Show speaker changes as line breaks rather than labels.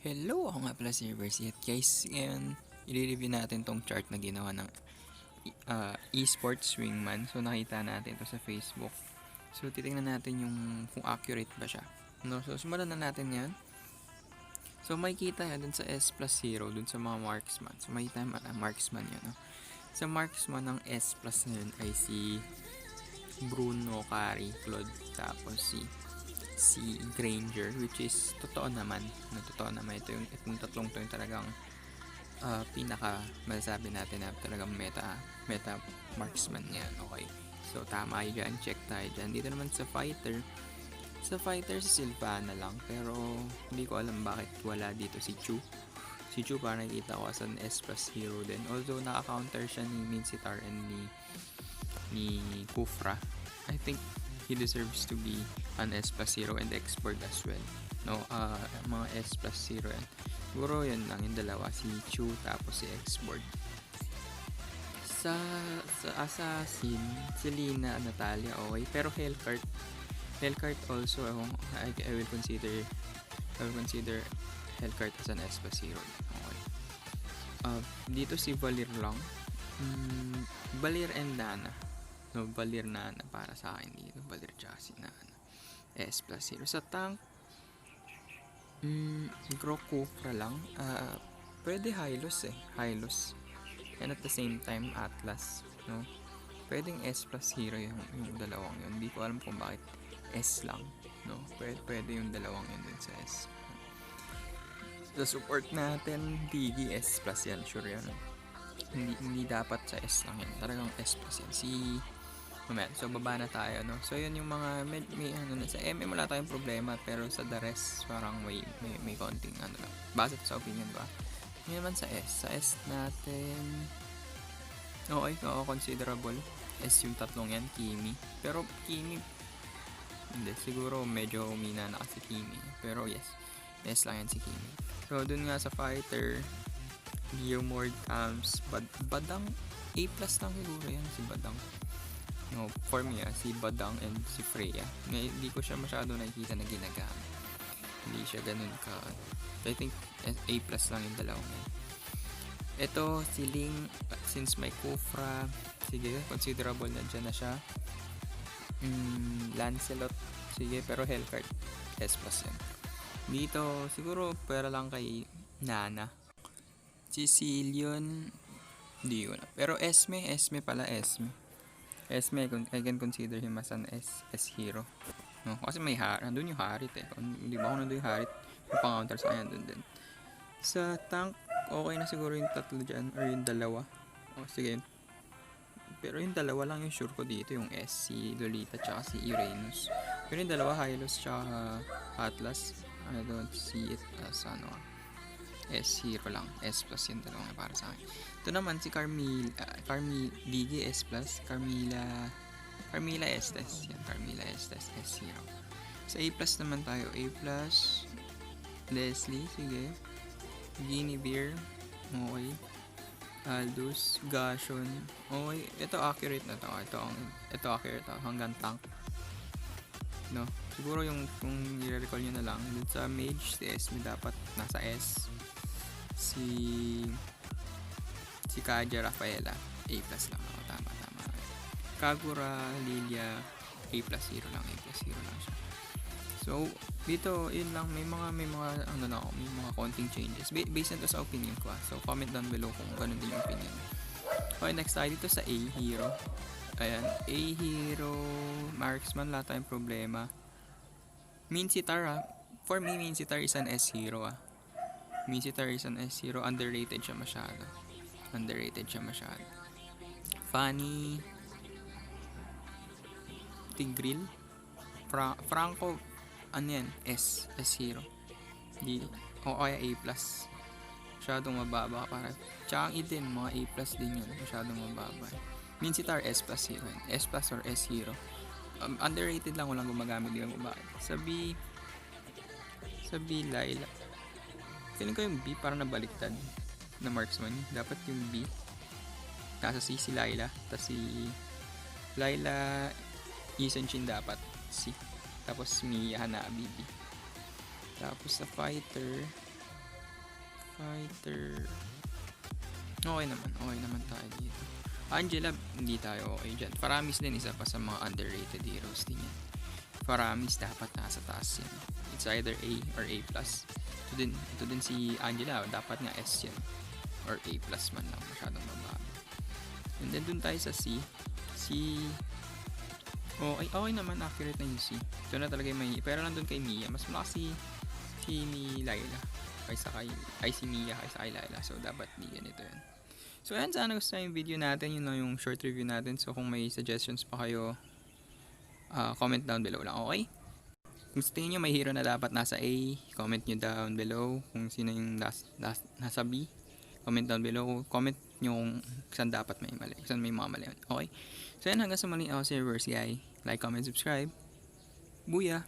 Hello! Ako nga pala si Versi at guys, ngayon i-review natin tong chart na ginawa ng Esports Wingman. So nakita natin to sa Facebook. So titingnan natin yung kung accurate ba siya. No? So simulan na natin yan. So makikita yan dun sa S plus 0 dun sa mga marksman. So makikita marksman yun. No? Sa marksman ng S plus na yun ay si Bruno, Kari, Claude, tapos si Granger, which is totoo naman itong tatlong to yung talagang pinaka masasabi natin na talagang meta marksman yan. Okay, so tama yun dyan, check tayo dyan. Dito naman sa fighter si Sylvana lang, pero hindi ko alam bakit wala dito si Chu parang nakikita ko as an S plus hero din, although naka-counter siya ni Minsitar and ni Kufra. I think he deserves to be an S plus 0 and export as well. No, mga S plus 0 yan. Siguro yun lang yung dalawa, si Chu tapos si export. Sa assassin, si Lina, Natalia, okay. Pero Hellcart also, I will consider Hellcart as an S plus 0. Okay. Dito si Valir lang. Valir and Nana. No, Valir Nana para sa akin dito. Valir tsaka si Nana. S plus 0. Sa tank, Kufra lang. Pwede Hylos Hylos. And at the same time, Atlas. No? Pwedeng S plus 0 yung dalawang yun. Hindi ko alam kung bakit S lang. No? Pwede yung dalawang yun din sa S. Sa support natin, Digi S plus yan. Sure yan. Hindi dapat sa S lang yan. Talagang S plus yan. So baba na tayo, no? So yun yung mga may sa MM wala tayong problema, pero sa the rest parang may konting lang. Base sa opinion ba? Ngayon naman sa S natin, okay, considerable. S yung tatlong yan, Kimi. Pero Kimi, hindi, siguro medyo umina na kasi Kimi. Pero yes, S lang yan si Kimi. So dun nga sa fighter, Geomord, Badang, A plus lang siguro yan si Badang. No, for me, si Badang and si Freya, hindi ko siya masyado nakikita na ginagamit. Hindi siya ganun ka. I think A plus lang yung dalawang yan. Ito, si Ling, since may Kufra, sige, considerable na dyan na siya. Lancelot, sige, pero Hellcart, S plus yan. Dito, siguro, pera lang kay Nana. Si Silion, hindi ko na. Pero Esme pala, Esme, I can consider him as an S hero. No? Kasi may nandun yung Harit Hindi ba ako nandun yung Harit? Yung pang-counter sa kanya nandun din. Sa tank, okay na siguro yung tatlo dyan, or yung dalawa. Sige. Pero yung dalawa lang yung sure ko dito, yung S, si Lolita, tsaka si Uranus. Pero yung dalawa, Hylos, tsaka Atlas, I don't see it as S hero lang. S plus yung dalawang para sa akin. Ito naman si Digi S plus, Carmila Estes. Yan, Carmila Estes, S hero. Sa A plus naman tayo, A plus, Leslie, sige. Guinevere, okay. Aldous, Gashon, okay. Ito accurate na to. Ito accurate to, hanggang tank. No, siguro yung kung i-recall nyo na lang, dun sa mage, si Esme dapat nasa S. Si Kaja Rafaela, A plus lang ako. Tama. Kagura Lilia, A plus 0 lang siya. So, dito, yun lang. May mga konting changes. Based on to sa opinion ko. So, comment down below kung ganun din yung opinion. Okay, next tayo dito sa A hero. Ayan, A hero, marksman, wala tayong problema. Minsitar, for me, Minsitar is an S hero Minsitar is an S hero, underrated siya masyado. Funny, Tigril, Franco, ano yan, S hero. O kaya A plus. Masyadong mababa para. Tsaka ang itim, mga A plus din yun. Masyadong mababa. Minsitar S plus hero. S plus or S hero. Underrated lang, walang gumagamit din yung bakit. Sa B, Laila. Feeling ko yung B parang nabaliktad na marksman. Dapat yung B nasa C si Laila, tapos si Laila Yisenchin dapat C, tapos Mia Hanabi B. Tapos sa fighter, Fighter. Okay naman tayo dito. Angela, hindi tayo okay dyan. Faramis din, isa pa sa mga underrated heroes din yan. Faramis dapat nasa taas yan. It's either A or A+. Ito din si Angela, dapat nga S yan. Or A+ man lang, masyadong mababa. And then dun tayo sa C. Okay naman, accurate na yung C. Ito na talaga yung may, pero nandun kay Mia, mas malakas si Laila si Mia kaysa kay Laila. So dapat di ganito yan. So ayan, sana gusto yung video natin, yun yung short review natin. So kung may suggestions pa kayo, comment down below lang, okay? Kung sa tingin nyo may hero na dapat nasa A, comment nyo down below. Kung sino yung nasa B, comment down below. Comment nyo kung saan dapat may mali, saan may mga mali, okay? So ayan, hanggang sa mali, ako si Reverse Guy. Like, comment, subscribe. Booyah!